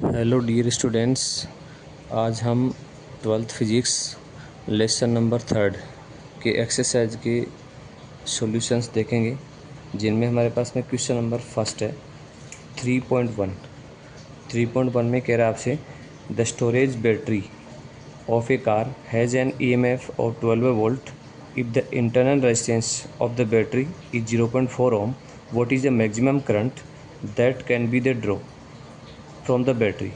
Hello dear students. आज हम twelfth physics lesson number 3 के एक्सरसाइज के सॉल्यूशंस देखेंगे, जिनमें हमारे पास में क्वेश्चन नंबर फर्स्ट है 3.1। 3.1 में कह रहा है आपसे the storage battery of a car has an EMF of 12 volt if the internal resistance of the battery is 0.4 ohm. What is the maximum current that can be the draw from the battery.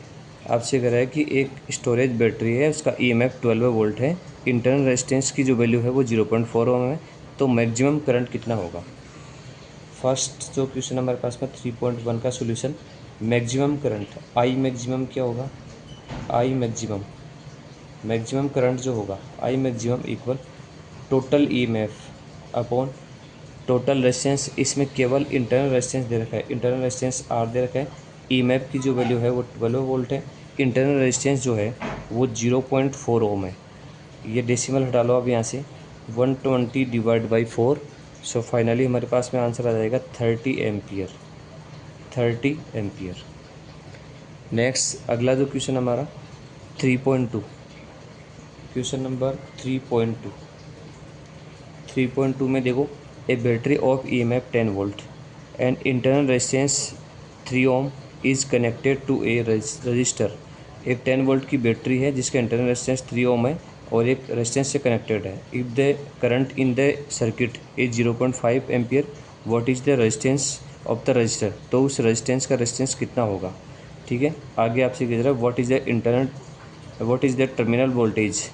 आपसे कह रहा है कि एक storage battery है, उसका EMF 12 volt है, internal resistance की जो वैल्यू है वो 0.4 ओम है, तो मैक्सिमम करंट कितना होगा। फर्स्ट जो क्वेश्चन हमारे पास में 3.1 का solution, maximum current I maximum क्या होगा। आई मैक्सिमम मैक्सिमम करंट जो होगा I maximum equal total EMF upon total resistance. इसमें केवल इंटरनल रेजिस्टेंस दे रखा है, इंटरनल रेजिस्टेंस R दे रखा है। EMF की जो वैल्यू है वो 12 वोल्ट है, इंटरनल रेजिस्टेंस जो है वो 0.4 ओम है। ये डेसिमल हटा लो अब यहाँ से, 120 डिवाइड बाई 4। सो फाइनली हमारे पास में आंसर आ जाएगा 30 एम्पियर। 30 एम्पियर। नेक्स्ट अगला जो क्वेश्चन हमारा 3.2, क्वेश्चन नंबर 3.2। 3.2 में देखो, a battery of EMF 10 volt and internal resistance 3 ohm is connected to a resistor. एक 10 वोल्ट की बैटरी है जिसका इंटरनल रेजिस्टेंस 3 ओम है और एक रेजिस्टेंस से कनेक्टेड है। If the current in the circuit is 0.5 ampere, what is the resistance of the register. तो उस रेजिस्टेंस का रेजिस्टेंस कितना होगा। ठीक है, आगे आपसे कह रहा है what is the terminal voltage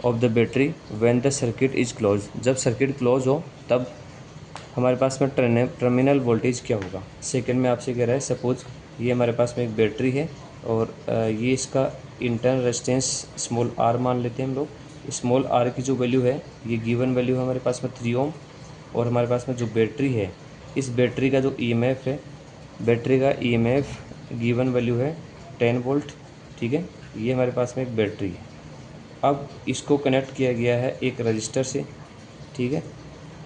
of the battery when the circuit is close. जब सर्किट क्लोज हो तब हमारे पास में टर्मिनल वोल्टेज क्या होगा। सेकंड में आपसे कह रहा है सपोज ये हमारे पास में एक बैटरी है और ये इसका इंटरनल रेजिस्टेंस स्मॉल r मान लेते हैं हम लोग। स्मॉल r की जो वैल्यू है, ये गिवन वैल्यू है हमारे पास में 3 ओम, और हमारे पास में जो बैटरी है, इस बैटरी का जो EMF है, बैटरी का EMF गिवन वैल्यू है 10 वोल्ट। ठीक है, ये हमारे पास में एक बैटरी है। अब इसको कनेक्ट किया गया है एक रजिस्टर से। ठीक है,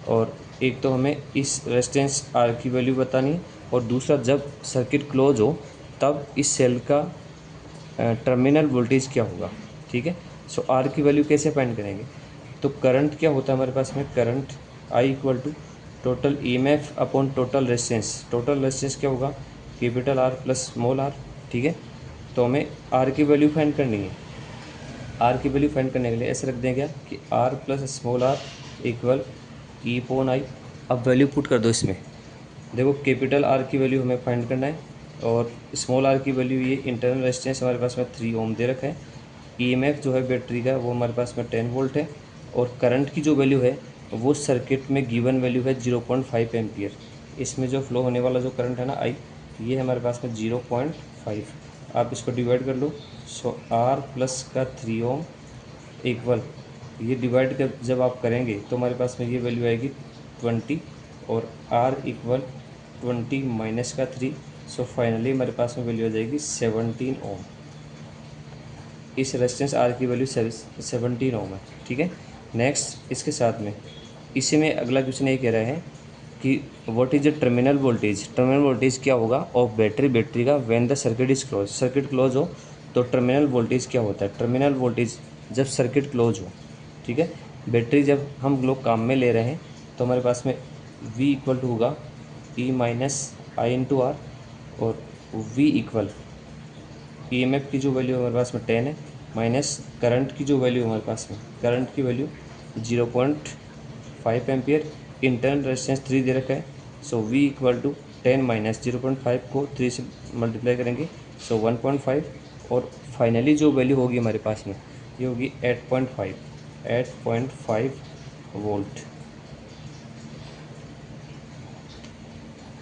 और एक तो हमें इस रेजिस्टेंस R की वैल्यू बतानी है, और दूसरा जब सर्किट क्लोज हो तब इस सेल का टर्मिनल वोल्टेज क्या होगा। ठीक है, सो R की वैल्यू कैसे फाइंड करेंगे। तो करंट क्या होता है हमारे पास में, current I equal to total EMF upon total resistance. Total resistance क्या होगा, capital R plus small r। ठीक है, तो हमें R की वैल्यू फाइंड करनी है। R की वैल्यू फाइंड करने के लिए ऐसे रख दें क्या कि R plus small r equal E upon I। अब वैल्यू पुट कर दो इसमें। देखो कैपिटल R की वैल्यू हमें फाइंड करना है और स्मॉल r की वैल्यू, ये इंटरनल रेजिस्टेंस हमारे पास में 3 ओम दे रखा है। EMF जो है बैटरी का वो हमारे पास में 10 वोल्ट है, और करंट की जो वैल्यू है वो सर्किट में गिवन वैल्यू है 0.5 एम्पियर। इसमें जो फ्लो होने वाला जो करंट है ना I, ये हमारे पास में 0.5। आप इसको डिवाइड कर लो। सो R प्लस का 3 ओम इक्वल, ये डिवाइड कर जब आप करेंगे तो हमारे पास में ये वैल्यू आएगी 20, और R इक्वल 20 माइनस का 3। सो फाइनली हमारे पास में वैल्यू आ जाएगी 17 ओम। इस रेजिस्टेंस R की वैल्यू 17 ओम है। ठीक है, नेक्स्ट इसके साथ में इसी में अगला क्वेश्चन ये कह रहा है कि what is the terminal voltage. Terminal voltage क्या होगा ऑफ बैटरी का when the circuit is close. Circuit close हो तो टर्मिनल वोल्टेज क्या होता है। टर्मिनल वोल्टेज जब सर्किट क्लोज हो, ठीक है, बैटरी जब हम लोग काम में ले रहे हैं तो हमारे पास में V इक्वल टू होगा E minus I into R, और V इक्वल EMF की जो वैल्यू हमारे पास में 10 है, माइनस करंट की जो वैल्यू हमारे पास में, करंट की वैल्यू 0.5 एम्पियर, इंटरनल रेजिस्टेंस 3 दे रखा है। सो V इक्वल टू 10 माइनस 0.5 को 3 से मल्टीप्लाई करेंगे, सो 1.5, और फाइनली जो वैल्यू होगी हमारे पास में ये होगी 8.5 वोल्ट।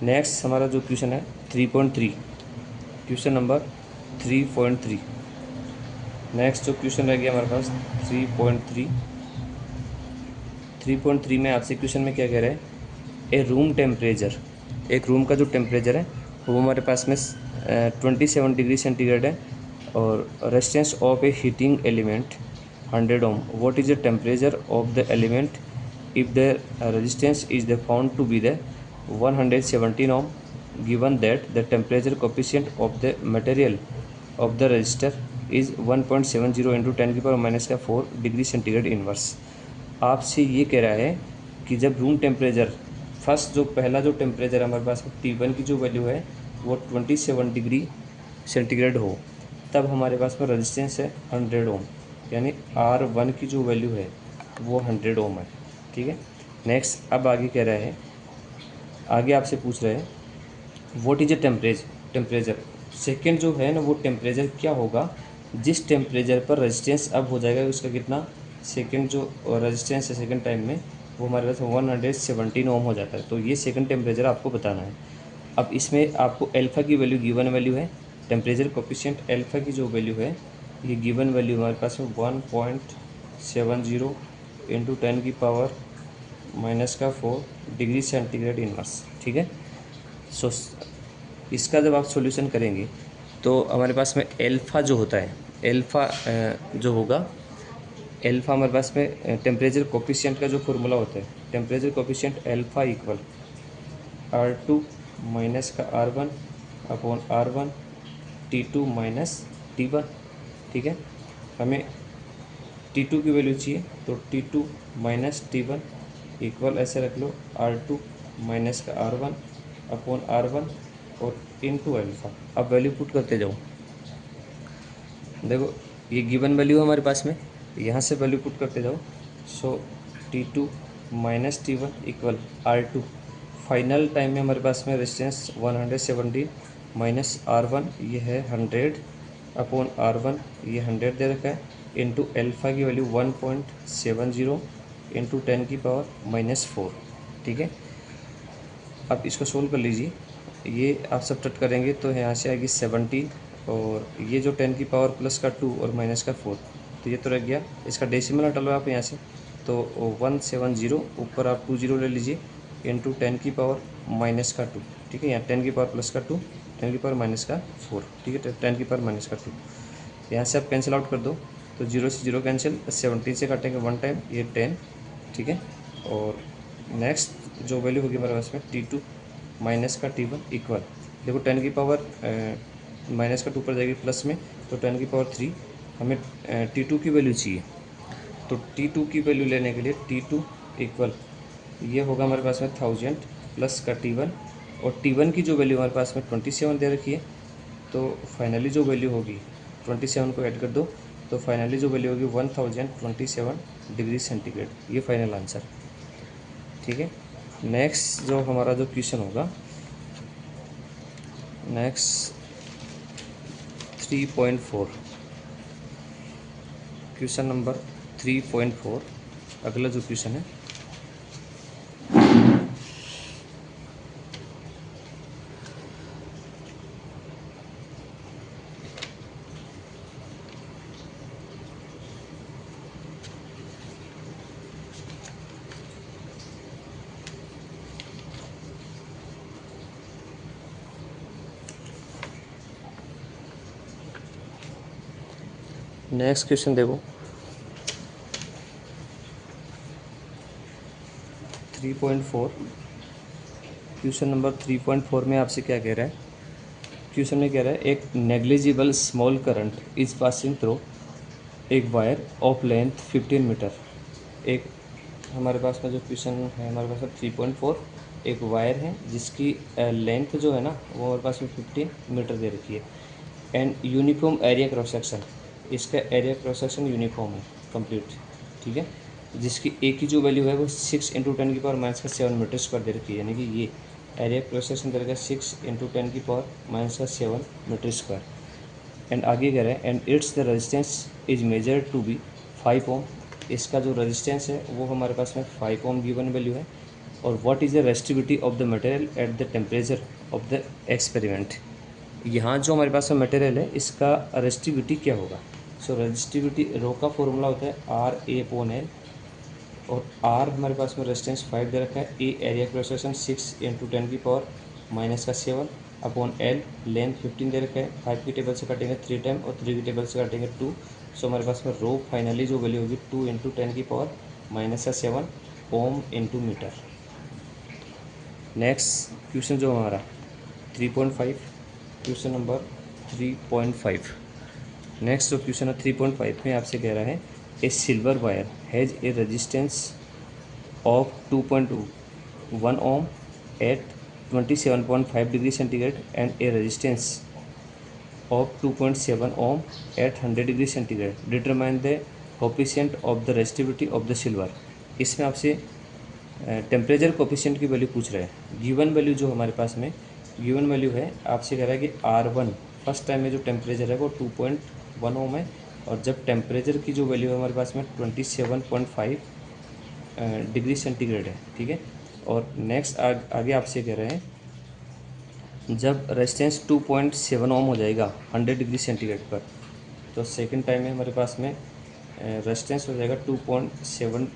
नेक्स्ट हमारा जो क्वेश्चन है 3.3, क्वेश्चन नंबर 3.3। नेक्स्ट जो क्वेश्चन रह गया हमारे पास 3.3। 3.3 में आपसे क्वेश्चन में क्या कह रहा है, ए रूम टेम्परेचर, एक रूम का जो टेम्परेचर है वो हमारे पास में 27 डिग्री सेंटीग्रेड है, और resistance of a heating element 100 ohm. What is the temperature of the element if the resistance is the found to be the 117 ohm, given that the temperature coefficient of the material of the resistor is 1.70 into 10⁻⁻⁴ degree centigrade inverse. आपसे ये कह रहा है कि जब room temperature first जो पहला जो टेम्परेचर हमारे पास में T1 की जो वैल्यू है वो 27 डिग्री सेंटीग्रेड हो, तब हमारे पास में रेजिस्टेंस है 100 ओम, यानी R1 की जो वैल्यू है वो 100 ओम है। ठीक है। नेक्स्ट अब आगे कह रहा है, आगे आपसे पूछ रहे हैं what is a temperature second जो है ना वो टेम्परेचर क्या होगा जिस टेम्परेचर पर रेजिस्टेंस अब हो जाएगा उसका कितना, सेकेंड जो रेजिस्टेंस है सेकेंड टाइम में वो हमारे पास 117 ओम हो जाता है। तो ये सेकेंड टेम्परेचर आपको बताना है। अब इसमें आपको अल्फ़ा की वैल्यू गिवन वैल्यू है, टेम्परेचर कोफिशिएंट अल्फ़ा की जो वैल्यू है ये गिवन वैल्यू हमारे पास में 1.70 इंटू 10⁻⁻⁴ डिग्री सेंटीग्रेड इनवर्स। ठीक है। सो इसका जब आप सॉल्यूशन करेंगे तो हमारे पास में अल्फ़ा जो होता है, अल्फ़ा जो होगा, अल्फ़ा हमारे पास में टेम्परेचर कोफिशिएंट का जो फॉर्मूला होता है, temperature coefficient alpha equal R2 minus का R1 upon R1 T2 minus T1। ठीक है। हमें T2 की वैल्यू चाहिए तो T2 माइनस T1 इक्वल ऐसे रख लो R2 माइनस का R1 अपॉन R1 और इनटू अल्फ़ा। अब वैल्यू पुट करते जाओ। देखो ये गिवन वैल्यू है हमारे पास में, यहाँ से वैल्यू पुट करते जाओ। सो T2 minus T1 equal R2। Final time में हमारे पास में रेजिस्टेंस 117 माइनस R1 ये है 100 अपॉन R1 ये 100 दे रखा है इंटू अल्फ़ा की वैल्यू 1.70 इंटू 10⁻⁻⁴। ठीक है। अब इसको सोल्व कर लीजिए। ये आप सब्ट्रैक्ट करेंगे तो यहाँ से आएगी 70 और ये जो 10⁻+2 और -4 तो ये तो रह गया। इसका डेसिमल हटा लो आप यहाँ से तो 170 ऊपर आप 20 ले लीजिए इंटू 10⁻⁻2। ठीक है। यहाँ 10⁻+2 10⁻⁻4। ठीक है। 10⁻⁻2 यहाँ से आप कैंसिल आउट कर दो तो 0 से 0 कैंसिल, 17 से काटेंगे 1 टाइम ये 10। ठीक है। और नेक्स्ट जो वैल्यू होगी हमारे पास में T2 माइनस का T1 इक्वल, देखो 10⁻⁻2 पर जाएगी प्लस में तो 10⁻3 हमें T2 की वैल्यू चाहिए। तो T2 की वैल्यू लेने के लिए T2 इक्वल ये होगा हमारे पास में 1000 प्लस का T1 और T1 की जो वैल्यू हमारे पास में 27 दे रखी है। तो फाइनली जो वैल्यू होगी 27 को ऐड कर दो तो फाइनली जो वैल्यू होगी 1027 डिग्री सेंटीग्रेड, ये फाइनल आंसर। ठीक है। नेक्स्ट जो हमारा जो क्वेश्चन होगा नेक्स्ट 3.4 क्वेश्चन नंबर 3.4 अगला जो क्वेश्चन है नेक्स्ट क्वेश्चन देखो 3.4 क्वेश्चन नंबर 3.4 में आपसे क्या कह रहा है, क्वेश्चन में कह रहा है एक negligible small current is passing through एक वायर ऑफ लेंथ 15 मीटर। एक हमारे पास में जो क्वेश्चन है हमारे पास में 3.4 एक वायर है जिसकी लेंथ जो है ना वो हमारे पास में 15 मीटर दे रखी है and uniform area cross section, इसका एरिया क्रॉस सेक्शन यूनिफॉर्म है कंप्लीट। ठीक है। जिसकी ए की जो वैल्यू है वो 6 इंटू 10⁻⁻7 मीटर स्क्वायर दे रखी है, यानी कि ये एरिया क्रॉस सेक्शन दे रखा है 6 इंटू 10⁻⁻7 मीटर स्क्वायर। एंड आगे कह रहे हैं and it's the resistance is measured to be 5 ohm. इसका जो रेजिस्टेंस है वो हमारे पास में 5 ओम गिवन वैल्यू है। और what is the resistivity of the material at the temperature of the experiment. यहाँ जो हमारे पास में मटेरियल है इसका रेजिस्टिविटी क्या होगा। सो रेजिस्टिविटी रो का फॉर्मूला होता है RA/L और R हमारे पास में रेजिस्टेंस 5 दे रखा है, a area cross section 6 into 10⁻⁻7 upon L length 15 दे रखा है। 5 की टेबल से काटेंगे 3 टाइम और 3 की टेबल से काटेंगे 2। सो हमारे पास में रो फाइनली जो वैल्यू होगी 2 into 10⁻⁻7 ohm into metre. Next question जो हमारा 3.5 क्वेश्चन नंबर 3.5 नेक्स्ट जो क्वेश्चन है 3.5 में आपसे कह रहा है a silver wire has a resistance of 2.1 ohm at 27.5 degree centigrade and a resistance of 2.7 ohm at 100 degree centigrade. Determine the coefficient of the resistivity of the silver. इसमें आपसे temperature coefficient की value पूछ रहे हैं। Given value जो हमारे पास में गिवन वैल्यू है, आपसे कह रहा है कि R1 फर्स्ट टाइम में जो टेम्परेचर है वो 2.1 ओम है, और जब टेम्परेचर की जो वैल्यू है हमारे पास में 27.5 डिग्री सेंटीग्रेड है, ठीक है। और नेक्स्ट आगे आपसे कह रहे हैं जब रेजिस्टेंस 2.7 ओम हो जाएगा 100 डिग्री सेंटीग्रेड पर, तो सेकंड टाइम में हमारे पास में रेजिस्टेंस हो जाएगा 2.7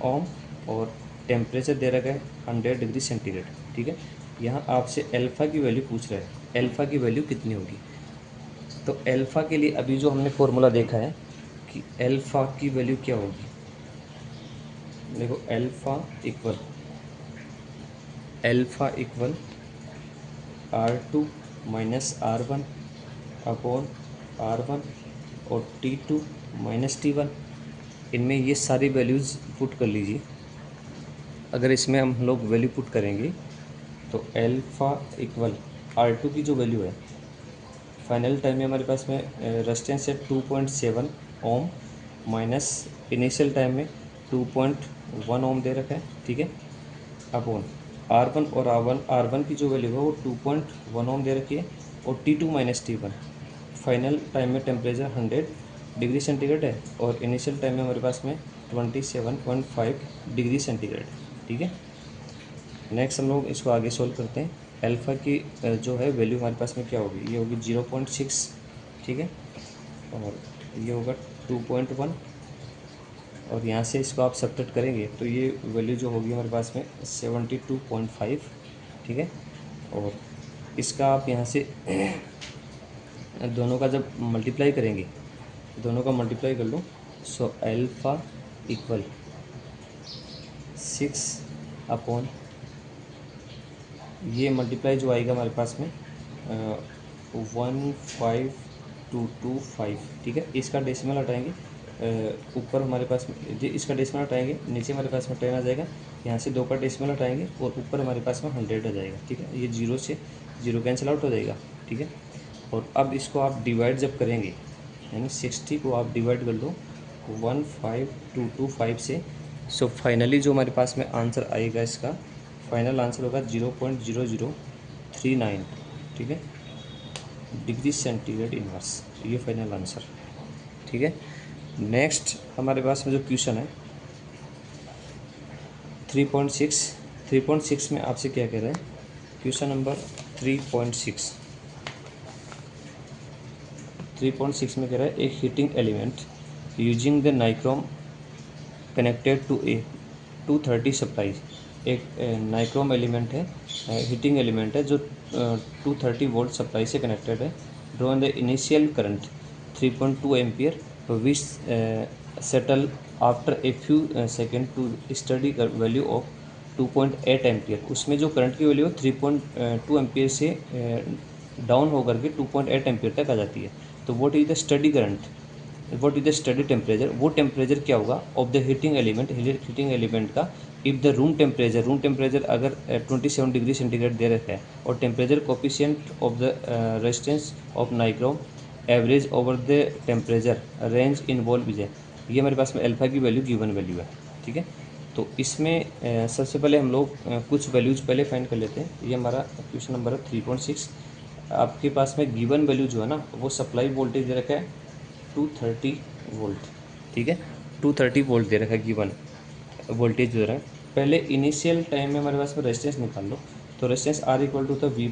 ओम और टेम्परेचर दे रखा है 100 डिग्री सेंटीग्रेड, ठीक है। यहाँ आपसे अल्फ़ा की वैल्यू पूछ रहे हैं, अल्फ़ा की वैल्यू कितनी होगी। तो अल्फ़ा के लिए अभी जो हमने फॉर्मूला देखा है कि अल्फ़ा की वैल्यू क्या होगी, देखो alpha equal R2 minus R1 upon R1 और T2 माइनस T1। इनमें ये सारी वैल्यूज़ पुट कर लीजिए। अगर इसमें हम लोग वैल्यू पुट करेंगे तो अल्फ़ा इक्वल R2 की जो वैल्यू है फाइनल टाइम में हमारे पास में रेजिस्टेंस है 2.7 ओम माइनस इनिशियल टाइम में 2.1 ओम दे रखा है, ठीक है, अपॉन R1 और R1 की जो वैल्यू है वो 2.1 ओम दे रखी है, और T2 minus T1 final time में टेम्परेचर 100 डिग्री सेंटीग्रेड है और इनिशियल टाइम में हमारे पास में 27.5 डिग्री सेंटीग्रेड, ठीक है। नेक्स्ट हम लोग इसको आगे सोल्व करते हैं। अल्फ़ा की जो है वैल्यू हमारे पास में क्या होगी, ये होगी 0.6, ठीक है, और ये होगा 2.1, और यहाँ से इसको आप सब्ट्रैक्ट करेंगे तो ये वैल्यू जो होगी हमारे पास में 72.5, ठीक है। और इसका आप यहाँ से दोनों का जब मल्टीप्लाई करेंगे, दोनों का मल्टीप्लाई कर लो, सो अल्फ़ा इक्वल 6 अपॉन ये मल्टीप्लाई जो आएगा हमारे पास में 15225, ठीक है। इसका डेसिमल हटाएंगे, ऊपर हमारे पास में इसका डेसिमल हटाएंगे, नीचे हमारे पास में 10 आ जाएगा, यहाँ से 2 का डेसिमल हटाएंगे और ऊपर हमारे पास में 100 आ जाएगा, ठीक है। ये 0 से 0 कैंसिल आउट हो जाएगा, ठीक है। और अब इसको आप डिवाइड जब करेंगे, यानी 60 को आप डिवाइड कर लो 15225 से, सो फाइनली जो हमारे पास में आंसर आएगा, इसका फाइनल आंसर होगा 0.0039, ठीक है, डिग्री सेंटीग्रेड इनवर्स, ये फाइनल आंसर, ठीक है। नेक्स्ट हमारे पास में जो क्वेश्चन है 3.6 में आपसे क्या कह रहा है, क्वेश्चन नंबर 3.6 में कह रहा है एक heating element using the nichrome connected to a 230 supply. एक नाइक्रोम एलिमेंट है, हीटिंग एलिमेंट है जो 230 वोल्ट सप्लाई से कनेक्टेड है। Draw the initial current 3.2 ampere which settle after a few second to steady value of 2.8 ampere. उसमें जो current की value है 3.2 एम्पियर से डाउन होकर के 2.8 एम्पियर तक आ जाती है। तो what is the study current, what is the study temperature, वो टेम्परेचर क्या होगा ऑफ द हीटिंग एलिमेंट का इफ़ द रूम टेम्परेचर अगर 27 डिग्री सेंटीग्रेड दे रखा है और temperature coefficient of the resistance of nichrome average over the temperature range involve है। ये हमारे पास में अल्फा की वैल्यू गिवन वैल्यू है, ठीक है। तो इसमें सबसे पहले हम लोग कुछ वैल्यूज़ पहले फाइंड कर लेते हैं। ये हमारा क्वेश्चन नंबर है 3.6। आपके पास में गिवन वैल्यू जो है ना वो सप्लाई वोल्टेज दे रखा है 230 वोल्ट, ठीक है, 230 वोल्ट दे रखा है गिवन वोल्टेज दे रहा है। पहले इनिशियल टाइम में हमारे पास में रेजिस्टेंस निकाल लो, तो रेजिस्टेंस R इक्वल टू था V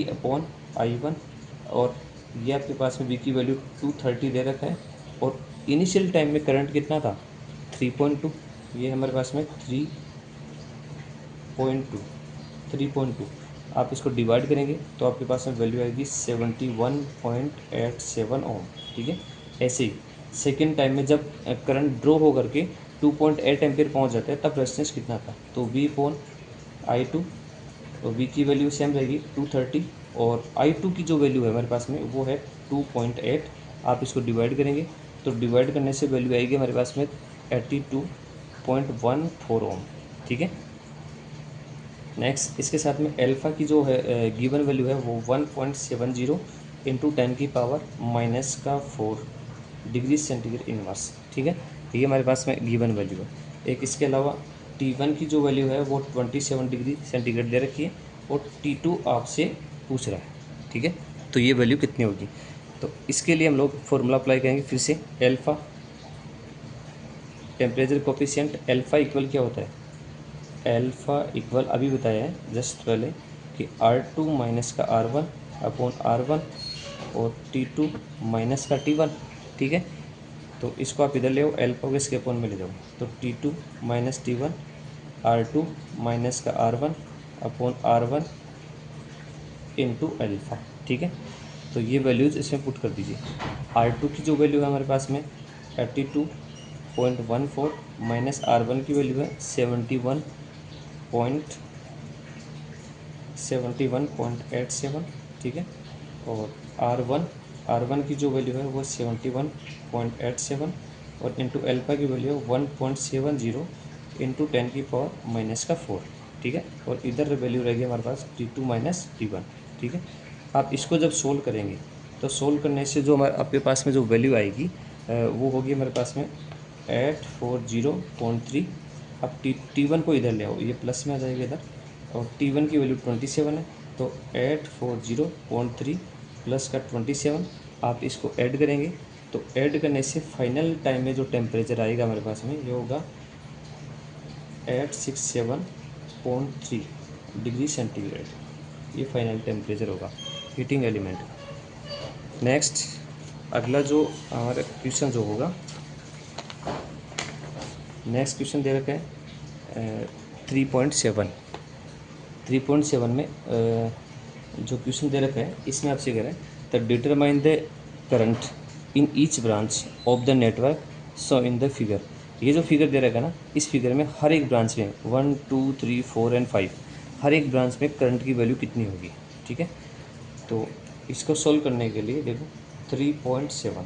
अपॉन I1, और ये आपके पास में V की वैल्यू 230 दे रखा है, और इनिशियल टाइम में करंट कितना था 3.2, ये हमारे पास में 3.2 आप इसको डिवाइड करेंगे तो आपके पास में वैल्यू आएगी 71.87 ओम, ठीक है। ऐसे ही सेकेंड टाइम में जब करंट ड्रॉ हो करके 2.8 एम्पियर पहुंच जाता है तब रेजिस्टेंस कितना था, तो V अपॉन I2, तो V की वैल्यू सेम रहेगी 230, और I2 की जो वैल्यू है हमारे पास में वो है 2.8, आप इसको डिवाइड करेंगे तो डिवाइड करने से वैल्यू आएगी हमारे पास में 82.14 ओम। ठीक है। नेक्स्ट इसके साथ में अल्फ़ा की जो है गिवन वैल्यू है वो 1.70 इंटू 10⁻⁻⁴ डिग्री सेंटीग्रेड इनवर्स। ठीक है, ये हमारे पास में गिवन वैल्यू है। एक इसके अलावा T1 की जो वैल्यू है वो 27 डिग्री सेंटीग्रेड दे रखी है और T2 आपसे पूछ रहा है। ठीक है, तो ये वैल्यू कितनी होगी, तो इसके लिए हम लोग फॉर्मूला अप्लाई करेंगे फिर से। Alpha temperature coefficient alpha equal क्या होता है, अल्फ़ा इक्वल अभी बताया है जस्ट पहले कि R2 माइनस का R1 अपॉन R1 और T2 माइनस का T1। ठीक है, तो इसको आप इधर ले आओ, अल्फ़ा को इसके अपॉन में ले जाओ, तो T2 minus T1 R2 minus का R1 upon R1 into alpha. ठीक है, तो ये वैल्यूज़ इसमें पुट कर दीजिए। R2 की जो वैल्यू है हमारे पास में 32.14 माइनस R1 की वैल्यू है 71.87। ठीक है, और R1 की जो वैल्यू है वो 71.87 और इंटू अल्फ़ा की वैल्यू है 1.70 इंटू 10⁻⁻⁴। ठीक है, और इधर वैल्यू रहेगी हमारे पास T2 माइनस T1। ठीक है, आप इसको जब सोल्व करेंगे तो सोल्व करने से जो हमारे आपके पास में जो वैल्यू आएगी वो होगी हमारे पास में 840.3। अब T1 को इधर ले आओ, ये प्लस में आ जाएगा इधर, और T1 की वैल्यू 27 है, तो 840.3 प्लस का 27 आप इसको ऐड करेंगे, तो ऐड करने से फाइनल टाइम में जो टेम्परेचर आएगा हमारे पास में ये होगा 867.3 डिग्री सेंटीग्रेड। ये फाइनल टेम्परेचर होगा हीटिंग एलिमेंट। नेक्स्ट अगला जो हमारा क्वेश्चन जो होगा, नेक्स्ट क्वेश्चन दे रखा है 3.7 में जो क्वेश्चन दे रखा है इसमें आपसे कह रहा है the determine the current in each branch of the network so in the figure. ये जो फिगर दे रखा है ना, इस फिगर में हर एक ब्रांच में 1 2 3 4 एंड 5 हर एक ब्रांच में करंट की वैल्यू कितनी होगी। ठीक है, तो इसको सोल्व करने के लिए देखो 3.7,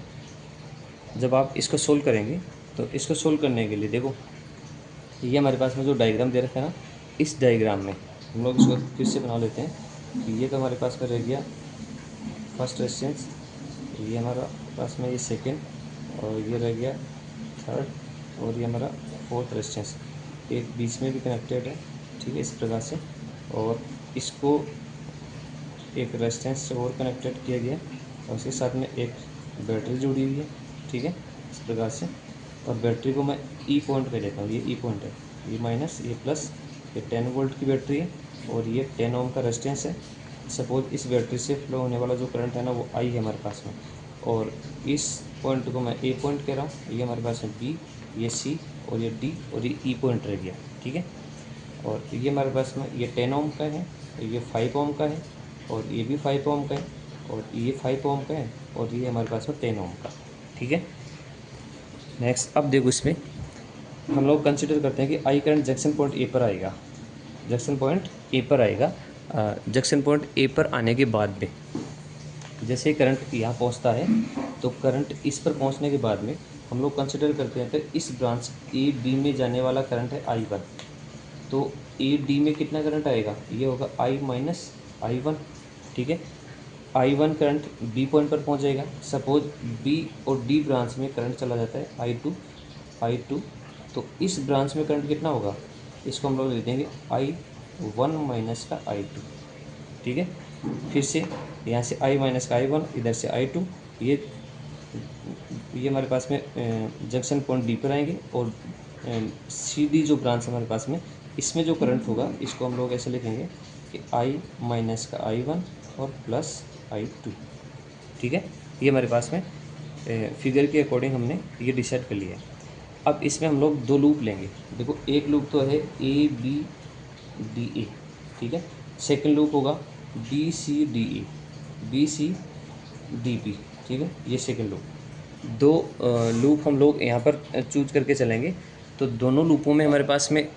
जब आप इसको सोल्व करेंगे तो इसको सोल्व करने के लिए देखो ये हमारे पास में जो डायग्राम दे रखा है ना, इस डायग्राम में हम लोग इसको फिर से बना लेते हैं कि ये तो हमारे पास में रह गया फर्स्ट रेजिस्टेंस, ये हमारा पास में ये सेकंड, और ये रह गया थर्ड, और ये हमारा फोर्थ रेजिस्टेंस, एक बीच में भी कनेक्टेड है। ठीक है, इस प्रकार से, और इसको एक रेजिस्टेंस से और कनेक्टेड किया गया और उसके साथ में एक बैटरी जुड़ी हुई है। ठीक है, इस प्रकार से, और बैटरी को मैं ई पॉइंट पे लेता हूँ, ये ई पॉइंट है, ये माइनस ये प्लस, ये 10 वोल्ट की बैटरी है और ये 10 ओम का रेजिस्टेंस है। सपोज इस बैटरी से फ्लो होने वाला जो करंट है ना वो आई है हमारे पास में, और इस पॉइंट को मैं ए पॉइंट कह रहा हूँ, ये हमारे पास में बी, ये सी और ये डी और ये ई पॉइंट रह गया। ठीक है, और ये हमारे पास में ये 10 ओम का है, ये 5 ओम का है, और ये भी 5 ओम का है, और ये 5 ओम का है, और ये हमारे पास में 10 ओम का। ठीक है, नेक्स्ट अब देखो इसमें हम लोग कंसिडर करते हैं कि I current junction point A पर आएगा, जंक्शन पॉइंट ए पर आएगा। जंक्शन पॉइंट ए पर आने के बाद में जैसे करंट यहाँ पहुँचता है तो करंट इस पर पहुँचने के बाद में हम लोग कंसिडर करते हैं कि इस ब्रांच ए डी में जाने वाला करंट है I1, तो ए डी में कितना करंट आएगा, ये होगा I माइनस I1। ठीक है, I1 करंट बी पॉइंट पर पहुंच जाएगा। सपोज बी और डी ब्रांच में करंट चला जाता है I2, तो इस ब्रांच में करंट कितना होगा, इसको हम लोग लिख देंगे I1 माइनस का I2। ठीक है, फिर से यहाँ से I माइनस का I1, इधर से I2, ये हमारे पास में जंक्शन पॉइंट डी पर आएंगे, और सी डी जो ब्रांच है हमारे पास में इसमें जो करंट होगा इसको हम लोग ऐसे लिखेंगे कि I माइनस का I1 और प्लस I2। ठीक है, ये हमारे पास में फिगर के अकॉर्डिंग हमने ये डिसाइड कर लिया है। अब इसमें हम लोग दो लूप लेंगे। देखो एक लूप तो है ABDA। ठीक है, सेकंड लूप होगा BCDE, BCDB। ठीक है, ये सेकंड लूप, दो लूप हम लोग यहाँ पर चूज करके चलेंगे, तो दोनों लूपों में हमारे पास में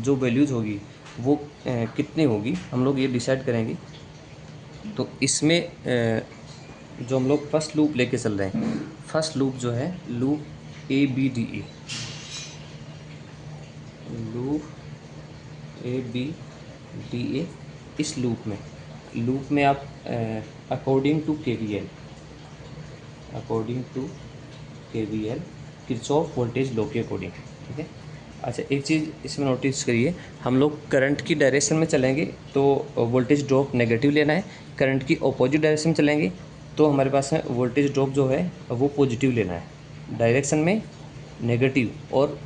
जो वैल्यूज़ होगी वो कितनी होगी हम लोग ये डिसाइड करेंगे। तो इसमें जो हम लोग फर्स्ट लूप लेके चल रहे हैं, फर्स्ट लूप जो है लूप ABDE, लूप ABDA, इस लूप में आप according to KVL, Kirchhoff voltage law के अकॉर्डिंग, ठीक है। अच्छा, एक चीज़ इसमें नोटिस करिए, हम लोग करंट की डायरेक्शन में चलेंगे तो वोल्टेज ड्रॉप नेगेटिव लेना है, करंट की अपोजिट डायरेक्शन में चलेंगे तो हमारे पास में वोल्टेज ड्रॉप जो है वो पॉजिटिव लेना है। डायरेक्शन में नेगेटिव और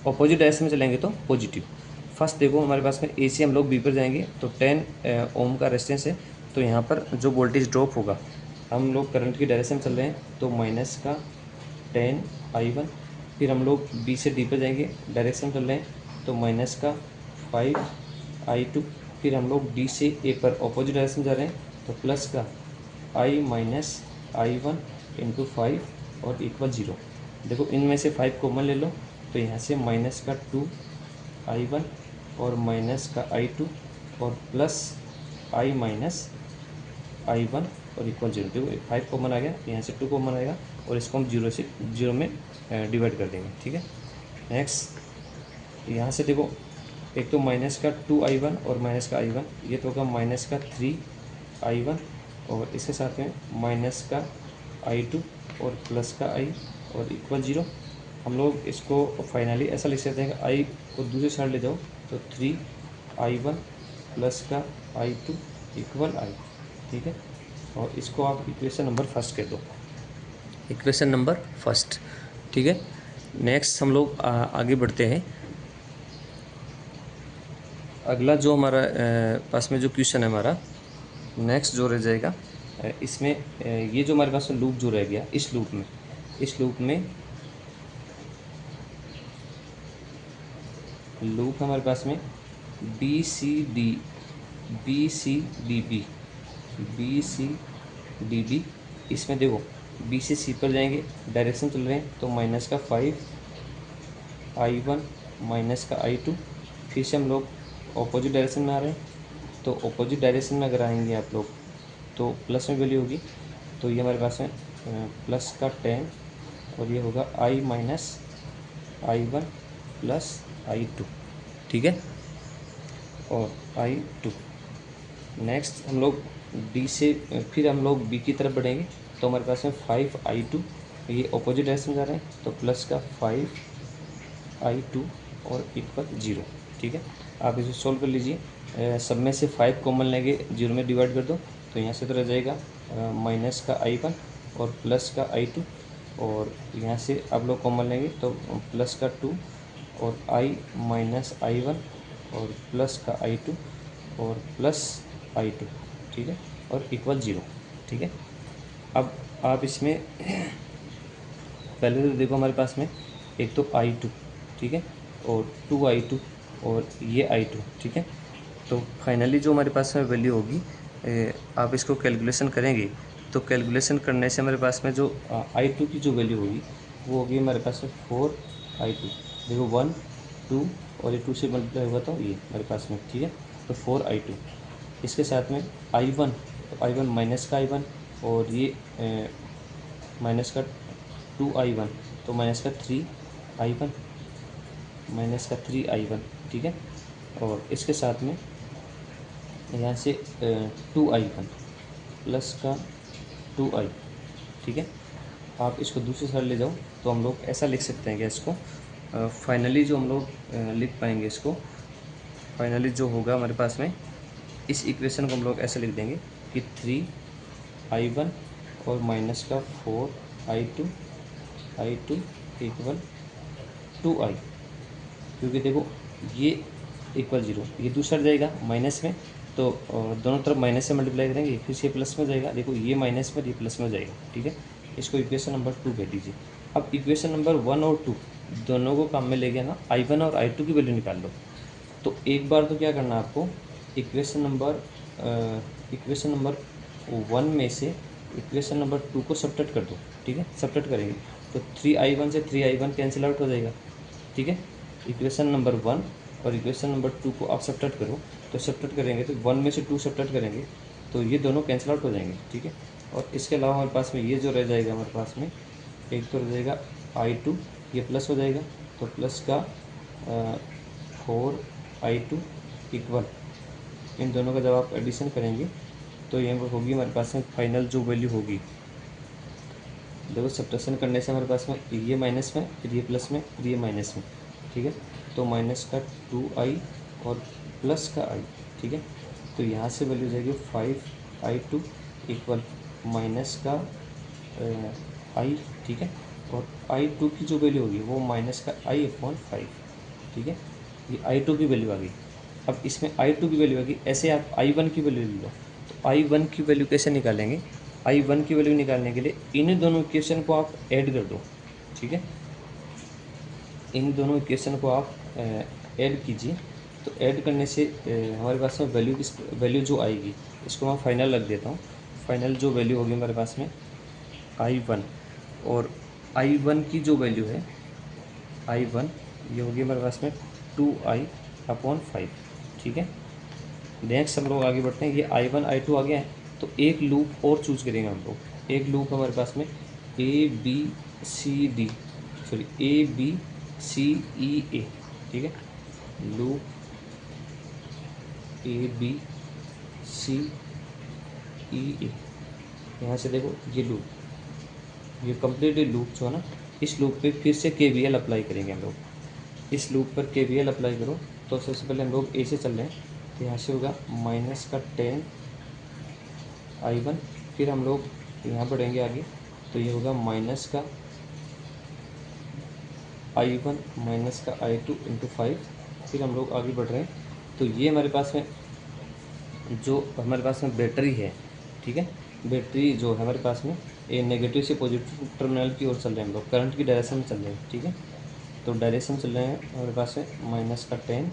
अपोजिट डायरेक्शन में चलेंगे तो पॉजिटिव। फर्स्ट देखो हमारे पास में AC हम लोग B पर जाएंगे तो 10 ओम का रेजिस्टेंस है, तो यहाँ पर जो वोल्टेज ड्रॉप होगा, हम लोग करंट की डायरेक्शन में चल रहे हैं तो माइनस का 10I1, फिर हम लोग B से D पर जाएंगे, डायरेक्शन चल रहे हैं तो माइनस का 5I2, फिर हम लोग D से A पर अपोजिट डायरेक्शन जा रहे हैं तो प्लस का I-I1 इंटू 5 और इक्वल 0। देखो इनमें से 5 कॉमन ले लो तो यहाँ से माइनस का 2I1 और माइनस का I2 और प्लस I माइनस I1 और इक्वल 0। देखो 5 कॉमन आ गया, यहाँ से 2 कॉमन आएगा और इसको हम 0 में डिवाइड कर देंगे, ठीक है। नेक्स्ट यहाँ से देखो, एक तो माइनस का 2I1 और माइनस का I1, ये तो होगा माइनस का 3I1 और इसके साथ में माइनस का I2 और प्लस का I और इक्वल 0। हम लोग इसको फाइनली ऐसा लिख सकते हैं कि I को दूसरी साइड ले जाओ तो 3I1 प्लस का I2 इक्वल I, ठीक है। और इसको आप इक्वेशन नंबर फर्स्ट कह दो, इक्वेशन नंबर फर्स्ट, ठीक है। नेक्स्ट हम लोग आगे बढ़ते हैं। अगला जो हमारा पास में जो क्वेश्चन है हमारा नेक्स्ट जो रह जाएगा, इसमें ये जो हमारे पास में लूप जो रह गया, इस लूप हमारे पास में BCDB, इसमें देखो B से C पर जाएंगे, डायरेक्शन चल रहे हैं तो माइनस का 5I1 माइनस का I2, फिर से हम लोग ऑपोजिट डायरेक्शन में आ रहे हैं तो ऑपोजिट डायरेक्शन में अगर आएंगे आप लोग तो प्लस में वैल्यू होगी, तो ये हमारे पास में प्लस का 10 और ये होगा I minus I1 plus I2, ठीक है, और I2। नेक्स्ट हम लोग D से फिर हम लोग B की तरफ बढ़ेंगे तो हमारे पास में 5I2, ये ऑपोजिट डायरेक्शन जा रहे हैं तो प्लस का 5I2 और इक्वल 0, ठीक है। आप इसे सॉल्व कर लीजिए, सब में से 5 कॉमन लेंगे, 0 में डिवाइड कर दो तो यहाँ से तो रह जाएगा माइनस का I1 और प्लस का I2, और यहाँ से आप लोग कॉमन लेंगे तो प्लस का 2 और I माइनस I1 और प्लस का I2 और प्लस I2, ठीक है, और इक्वल 0, ठीक है। अब आप इसमें पहले तो देखो हमारे पास में एक तो I2, ठीक है, और 2I2 और ये I2, ठीक है। तो फाइनली जो हमारे पास में वैल्यू होगी, आप इसको कैलकुलेशन करेंगे तो कैलकुलेशन करने से हमारे पास में जो I2 की जो वैल्यू होगी वो होगी हमारे पास में 4I2। देखो 1 2 और ये 2 से मल्टीप्लाई हुआ तो ये हमारे पास में, ठीक है, तो 4I2। इसके साथ में I1, तो I1 माइनस का I1 और ये माइनस का 2I1 तो माइनस का 3I1, माइनस का 3I1, ठीक है, और इसके साथ में यहाँ से 2I1 प्लस का 2I, ठीक है। आप इसको दूसरी साइड ले जाओ तो हम लोग ऐसा लिख सकते हैं कि इसको फाइनली जो हम लोग लिख पाएंगे, इसको फाइनली जो होगा हमारे पास में इस इक्वेशन को हम लोग ऐसे लिख देंगे कि 3I1 और माइनस का 4I2 इक्वल 2I, क्योंकि देखो ये इक्वल 0, ये दूसरा जाएगा माइनस में तो दोनों तरफ माइनस से मल्टीप्लाई करेंगे, फिर से प्लस में जाएगा, देखो ये माइनस में ये प्लस में जाएगा, ठीक है। इसको इक्वेशन नंबर 2 कह दीजिए। अब इक्वेशन नंबर 1 और 2 दोनों को काम में ले गया ना, I1 और I2 की वैल्यू निकाल लो। तो एक बार तो क्या करना है आपको, इक्वेशन नंबर 1 में से इक्वेशन नंबर 2 को सब्ट्रैक्ट कर दो, ठीक है। सब्ट्रैक्ट करेंगे तो 3I1 से 3I1 कैंसिल आउट हो जाएगा, ठीक है। इक्वेशन नंबर 1 और इक्वेशन नंबर 2 को आप सब्ट्रैक्ट करो, तो सब्ट्रैक्ट करेंगे तो 1 में से 2 सब्ट्रैक्ट करेंगे तो ये दोनों कैंसिल आउट हो जाएंगे, ठीक है। और इसके अलावा हमारे पास में ये जो रह जाएगा हमारे पास में, एक तो रह जाएगा I2, ये प्लस हो जाएगा, तो प्लस का 4I2 इक्वल, इन दोनों का जब आप एडिशन करेंगे तो ये होगी हमारे पास में फाइनल जो वैल्यू होगी। देखो सब्ट्रैक्शन करने से हमारे पास में ये माइनस में, फिर ये प्लस में, फिर ये माइनस में, ठीक है। तो माइनस का 2I और प्लस का I, ठीक है। तो यहाँ से वैल्यू हो जाएगी 5I2 इक्वल माइनस का I, ठीक है। और I2 की जो वैल्यू होगी वो माइनस का I/5, ठीक है। ये I2 की वैल्यू आ गई। अब इसमें I2 की वैल्यू आ गई, ऐसे आप I1 की वैल्यू ले लो। तो I1 की वैल्यू कैसे निकालेंगे? I1 की वैल्यू निकालने के लिए इन दोनों इक्वेशन को आप ऐड कर दो, ठीक है। इन दोनों इक्वेशन को आप ऐड कीजिए। तो ऐड करने से हमारे पास में वैल्यू जो आएगी, इसको मैं फाइनल रख देता हूँ। फाइनल जो वैल्यू होगी हमारे पास में I1, और I1 की जो वैल्यू है I1, ये होगी हमारे पास में 2I/5, ठीक है। नेक्स्ट हम लोग आगे बढ़ते हैं। ये I1 I2 आ गया है, तो एक लूप और चूज करेंगे हम लोग। एक लूप हमारे पास में ABCD, सॉरी ABCEA, ठीक है। लूप ABCEA, यहाँ से देखो ये लूप, ये कंप्लीट लूप जो है ना, इस लूप पे फिर से KVL अप्लाई करेंगे हम लोग। इस लूप पर KVL अप्लाई करो, तो सबसे पहले हम लोग ए से चल रहे हैं, तो यहाँ से होगा माइनस का 10I1, फिर हम लोग यहाँ बढ़ेंगे आगे, तो ये होगा माइनस का I1 माइनस का I2 इंटू 5, फिर हम लोग आगे बढ़ रहे हैं। तो ये हमारे पास में जो हमारे पास में बैटरी है, ठीक है। बैटरी जो है हमारे पास में, ये नेगेटिव से पॉजिटिव टर्मिनल की ओर चल रहे हैं हम लोग, करंट की डायरेक्शन में चल रहे हैं, ठीक है। तो डायरेक्शन चल रहे हैं हमारे पास में माइनस का 10,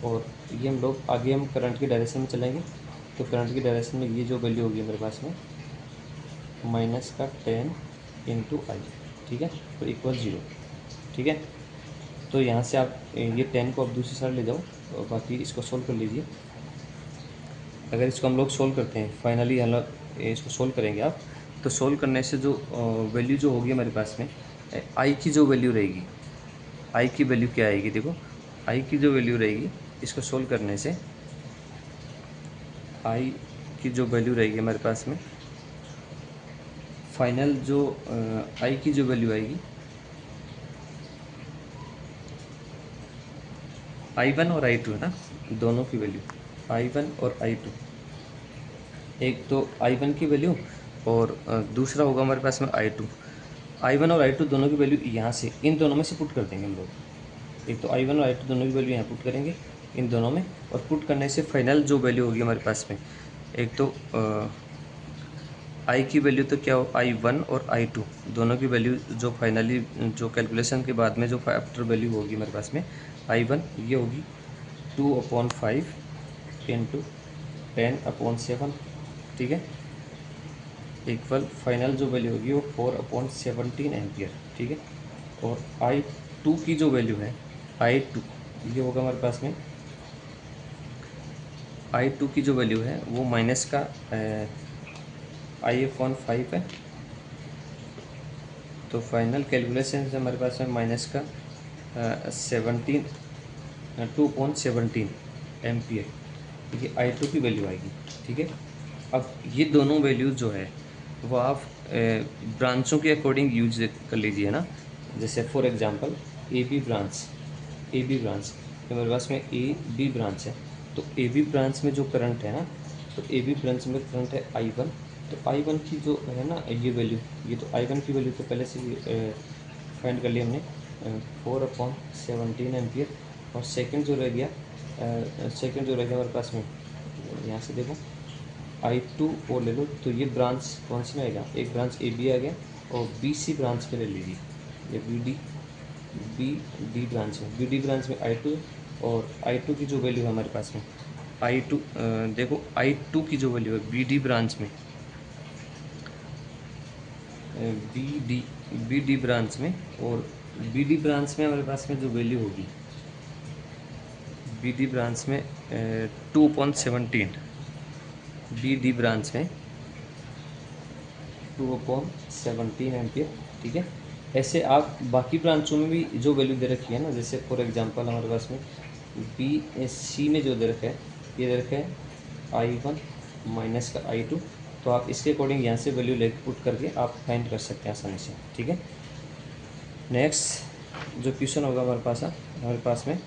और ये हम लोग आगे हम करंट की डायरेक्शन में चलेंगे। तो करंट की डायरेक्शन में ये जो वैल्यू होगी हमारे पास में माइनस का 10 इंटू I, ठीक है, तो इक्वल 0, ठीक है। तो यहाँ से आप ये 10 को आप दूसरी साइड ले जाओ, और बाकी इसको सोल्व कर लीजिए। अगर इसको हम लोग सोल्व करते हैं, फाइनली हम लोग इसको सोल्व करेंगे आप, तो सोल्व करने से जो वैल्यू जो होगी हमारे पास में, I की जो वैल्यू रहेगी, I की वैल्यू क्या आएगी? देखो I की जो वैल्यू रहेगी, इसको सोल्व करने से I की जो वैल्यू रहेगी हमारे पास में, फाइनल जो I की जो वैल्यू आएगी, I1 और I2 है ना, दोनों की वैल्यू I1 और I2, एक तो I1 की वैल्यू और दूसरा होगा हमारे पास में I2। I1 और I2 दोनों की वैल्यू यहाँ से, इन दोनों में से पुट कर देंगे हम लोग। एक तो I1 और I2 दोनों की वैल्यू यहाँ पुट करेंगे इन दोनों में, और पुट करने से फाइनल जो वैल्यू होगी हमारे पास में, एक तो I की वैल्यू तो क्या हो, I1 और I2 दोनों की वैल्यू जो फाइनली जो कैलकुलेशन के बाद में जो आफ्टर वैल्यू होगी हमारे पास में, I1 ये होगी 2/5 इंटू 10/7, ठीक है, इक्वल फाइनल जो वैल्यू होगी वो 4/17 एम्पियर, ठीक है। और I2 की जो वैल्यू है, I2 ये होगा हमारे पास में, I2 की जो वैल्यू है वो माइनस का I/5 है। तो फाइनल कैलकुलेशन से हमारे पास में माइनस का 2/17 एम्पियर, ये I2 की वैल्यू आएगी, ठीक है। अब ये दोनों वैल्यूज जो है वो आप ब्रांचों के अकॉर्डिंग यूज कर लीजिए ना। जैसे for example A B branch हमारे पास में AB ब्रांच है, तो AB ब्रांच में जो करंट है ना, तो AB ब्रांच में करंट है I1। तो I1 की जो है ना ये वैल्यू, ये तो I1 की वैल्यू तो पहले से फाइंड कर लिया हमने, 4/17 एम्पियर। और सेकंड जो रह गया हमारे पास में, यहाँ से देखो I2 और ले लो, तो ये ब्रांच कौन सी में आएगा, एक ब्रांच AB आ गया, और BC ब्रांच में ले लीजिए, ये BD ब्रांच में, BD ब्रांच में I2, और I2 की जो वैल्यू है हमारे पास में I2, देखो I2 की जो वैल्यू है BD ब्रांच में, BD ब्रांच में, और BD ब्रांच में हमारे पास में जो वैल्यू होगी BD ब्रांच में 2/17, BD ब्रांच में 2/17 एम्पियर, ठीक है। ऐसे आप बाकी ब्रांचों में भी जो वैल्यू दे रखी है ना, जैसे फॉर एग्जांपल हमारे पास में BSc में जो दे रखा है, ये दे रखा है I1 माइनस का I2, तो आप इसके अकॉर्डिंग यहाँ से वैल्यू लेके पुट करके आप फाइंड कर सकते हैं आसानी से, ठीक है। नेक्स्ट जो क्वेश्चन होगा हमारे पास में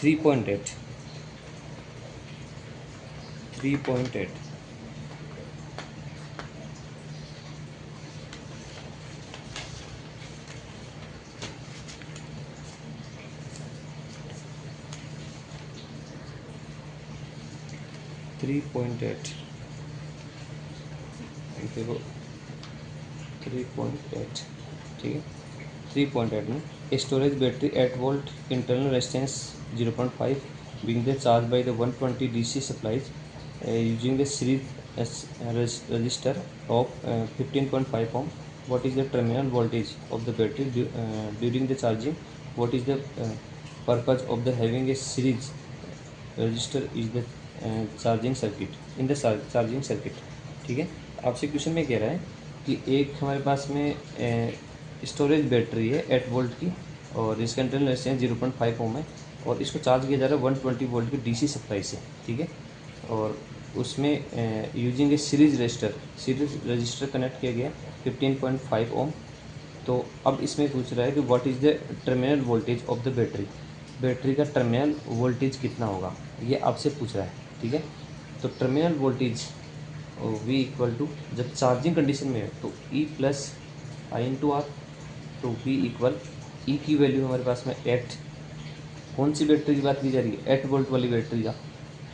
3.8 3.8 देखो 3.8, ठीक है। 3.8 में storage battery 8 volt internal resistance 0.5 being the charged by the 120 DC supplies using the series resistor of 15.5 ohm. What is the terminal voltage of the battery during the charging? What is the purpose of the having a series register is the charging circuit in the charging circuit, ठीक है। आपसे question में कह रहा है कि एक हमारे पास में स्टोरेज बैटरी है 8 वोल्ट की और इसका इंटरनल रेजिस्टेंस 0.5 ओम है और इसको चार्ज किया जा रहा है 120 वोल्ट की डीसी सप्लाई से, ठीक है। और उसमें यूजिंग ए सीरीज रजिस्टर कनेक्ट किया गया 15.5 ओम। तो अब इसमें पूछ रहा है कि what is the terminal voltage of the battery का टर्मिनल वोल्टेज कितना होगा, ये आपसे पूछ रहा है, ठीक है। तो terminal voltage V equal to, जब चार्जिंग कंडीशन में है तो E प्लस आई इंटू आर, तो V इक्वल E की वैल्यू हमारे पास में 8, कौन सी बैटरी की बात की जा रही है, 8 वोल्ट वाली बैटरी का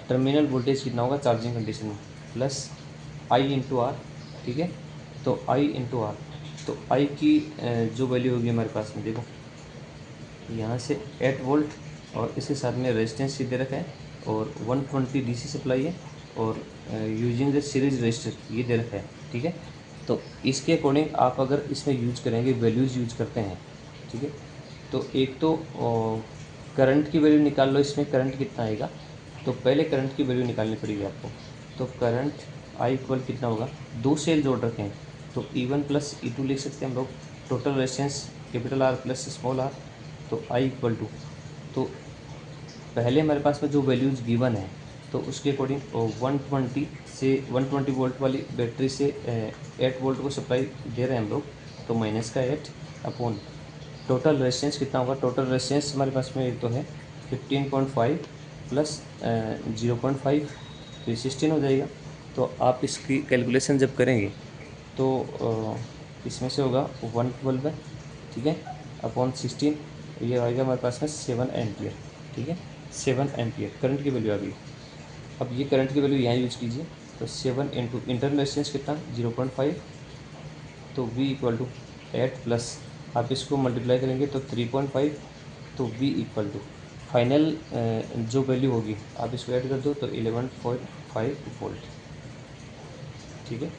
टर्मिनल वोल्टेज कितना होगा चार्जिंग कंडीशन में, प्लस I इंटू आर, ठीक है। तो I इंटू आर, तो I की जो वैल्यू होगी हमारे पास में, देखो यहाँ से 8 वोल्ट और इसके साथ में रेजिस्टेंस सीधे रखा है और 120 डीसी सप्लाई है और यूजिंग द सीरीज रजिस्टर ये दे रखा है, ठीक है। तो इसके अकॉर्डिंग आप अगर इसमें यूज करेंगे, वैल्यूज़ यूज करते हैं, ठीक है। तो एक तो करंट की वैल्यू निकाल लो, इसमें करंट कितना आएगा, तो पहले करंट की वैल्यू निकालनी पड़ेगी आपको। तो करंट आई इक्वल कितना होगा, 2 सेल जोड़ रखे हैं तो E1 प्लस E2 लिख सकते हैं हम लोग। Total resistance capital R plus small R, तो आई इक्वल टू, तो पहले हमारे पास में जो वैल्यूज़ गिवन है तो उसके अकॉर्डिंग 120 वोल्ट वाली बैटरी से 8 वोल्ट को सप्लाई दे रहे हैं हम लोग, तो माइनस का 8 अपॉन टोटल रेजिस्टेंस कितना होगा, टोटल रेजिस्टेंस हमारे पास में एक तो है 15.5 प्लस 0.5 तो 16 हो जाएगा। तो आप इसकी कैलकुलेशन जब करेंगे तो इसमें से होगा 112 है, ठीक है, अपॉन 16, ये आएगा हमारे पास में 7 एम्पियर, ठीक है। 7 एम्पियर करंट की वैल्यू आ गई। अब ये करंट की वैल्यू यहाँ यूज कीजिए, तो 7 इंटू इंटरनल रेजिस्टेंस कितना 0.5, तो V इक्वल टू 8 प्लस आप इसको मल्टीप्लाई करेंगे तो 3.5, तो V इक्वल टू फाइनल जो वैल्यू होगी आप इसको ऐड कर दो तो 11.5 वोल्ट, ठीक है।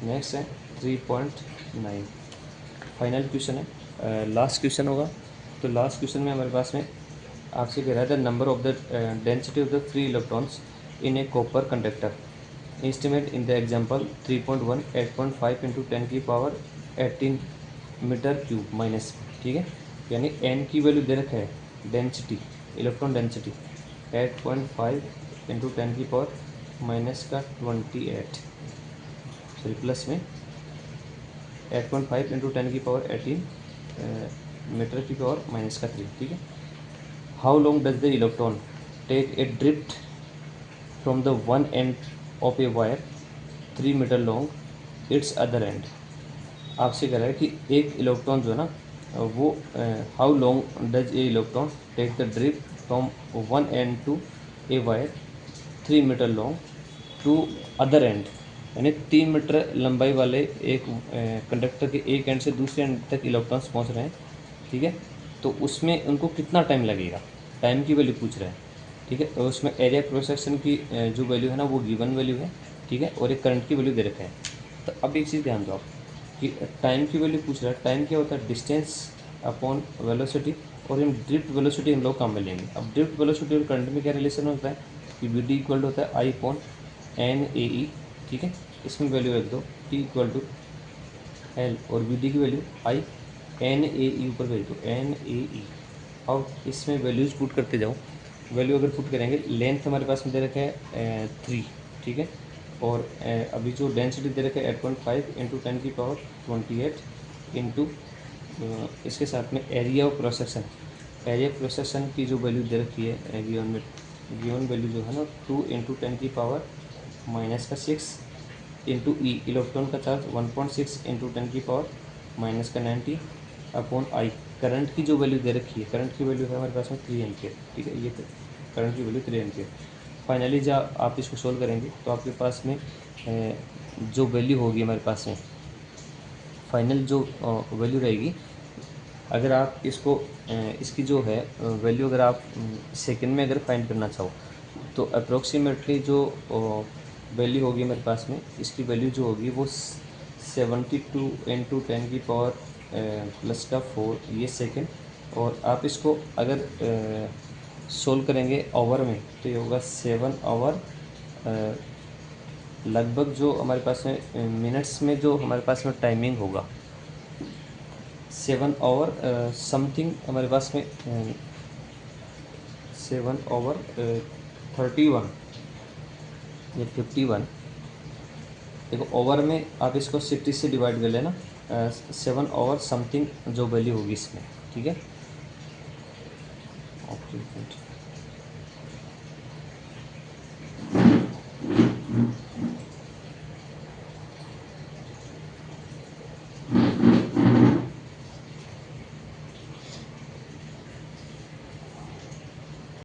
नेक्स्ट है 3.9, फाइनल क्वेश्चन है, लास्ट क्वेश्चन होगा। तो लास्ट क्वेश्चन में हमारे पास में आपसे कह रहा था number of the density of the free electrons in A copper conductor estimate in the example 3.1 8.5 into 10 की पावर 18 मीटर क्यूब माइनस, ठीक है। यानी n की वैल्यू दे रखा है, डेंसिटी इलेक्ट्रॉन डेंसिटी 8.5 इंटू 10 की पावर माइनस का 28, सॉरी प्लस में 8.5 इंटू 10 की पावर 18 मीटर की पावर माइनस का 3, ठीक है। How long does the electron take a drift from the one end of a wire 3 meter long it's other end. आपसे कह रहा है कि एक इलेक्ट्रॉन जो है ना वो how long does a electron take the drift from one end to a wire 3 meter long to other end, यानी 3 मीटर लंबाई वाले एक कंडक्टर के एक एंड से दूसरे एंड तक इलेक्ट्रॉन्स पहुंच रहे हैं, ठीक है। तो उसमें उनको कितना टाइम लगेगा, टाइम की वैल्यू पूछ रहा है, ठीक है। और उसमें एरिया क्रॉस सेक्शन की जो वैल्यू है ना वो गिवन वैल्यू है, ठीक है, और एक करंट की वैल्यू दे रखा है। तो अब एक चीज़ ध्यान दो आप कि टाइम की वैल्यू पूछ रहा है, टाइम क्या होता है, डिस्टेंस अपॉन वेलोसिटी, और इन ड्रिफ्ट वेलोसिटी हम लोग काम में लेंगे। अब ड्रिफ्ट वेलोसिटी और करंट में क्या रिलेशन होता है कि वी डी इक्वल होता है आई अपॉन एन ए ई, ठीक है। इसमें वैल्यू रख दो टी इक्वल टू एल और बी डी की वैल्यू आई, एन ए ई ऊपर भेज दो, एन ए ई। अब इसमें वैल्यूज़ पुट करते जाओ। वैल्यू अगर पुट करेंगे, लेंथ हमारे पास में दे रखा है 3, ठीक है। और अभी जो डेंसिटी दे रखा है 8.5 इंटू 10⁻28 इंटू इसके साथ में area of cross section. Area of cross section की जो वैल्यू दे रखी है गिवन में, गिवन वैल्यू जो है ना 2 इंटू 10⁻⁻6 इंटू ई, इलेक्ट्रॉन का charge 1.6 into 10⁻⁻90 upon I. Current की जो वैल्यू दे रखी है, करंट की वैल्यू है हमारे पास में 3 एम्पियर, ठीक है। ये करंट की वैल्यू 3 एम्पियर। फाइनली जब आप इसको सोल्व करेंगे तो आपके पास में जो वैल्यू होगी हमारे पास में, फाइनल जो वैल्यू रहेगी, अगर आप इसको इसकी जो है वैल्यू अगर आप सेकंड में अगर फाइंड करना चाहो तो अप्रोक्सीमेटली जो वैल्यू होगी मेरे पास में, इसकी वैल्यू जो होगी वो 72 इंटू 10⁻⁻4 ये सेकंड। और आप इसको अगर सोल्व करेंगे आवर में तो ये होगा 7 आवर, लगभग जो हमारे पास में मिनट्स में जो हमारे पास में टाइमिंग होगा 7 आवर समथिंग हमारे पास में 7 आवर 31 या 51। देखो ओवर में आप इसको 60 से डिवाइड कर लेना, 7 आवर समथिंग जो वैल्यू होगी इसमें, ठीक है। ओके।